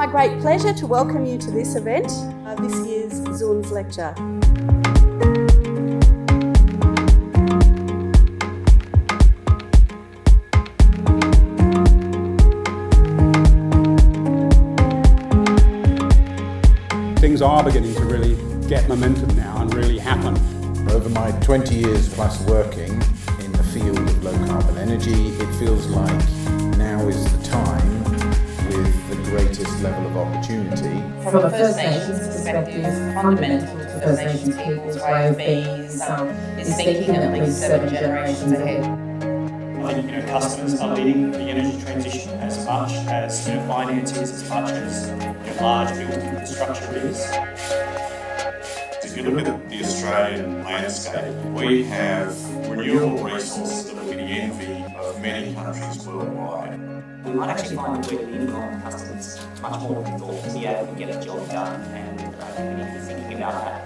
great pleasure to welcome you to this event, this year's Zuns Lecture. Things are beginning to really get momentum now and really happen. Over my 20 years plus working in the field of low carbon energy, it feels like now is the time with the greatest level of opportunity. From a First Nations perspective, fundamental to First Nations people's way of being is thinking at least 7 generations ahead. I think customers are leading the energy transition as much as finance is, as much as large built infrastructure is. If you look at the Australian landscape, we have renewable resources that will be the envy of many countries worldwide. We might actually find that we're leaning on customers much more than we thought to be able to get a job done, and I think we need to be thinking about that.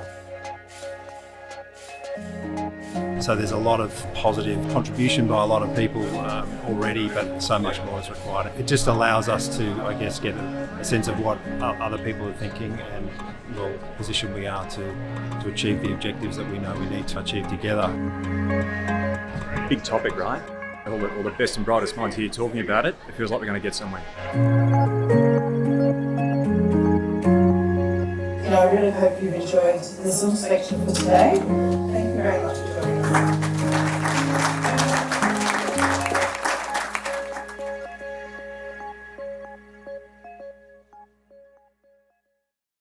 So there's a lot of positive contribution by a lot of people already, but so much more is required. It just allows us to, I guess, get a sense of what other people are thinking and the position we are to achieve the objectives that we know we need to achieve together. Big topic, right? All the best and brightest minds here talking about it. It feels like we're going to get somewhere. I really hope you've enjoyed the Zuns lecture for today. Thank you very much for joining us.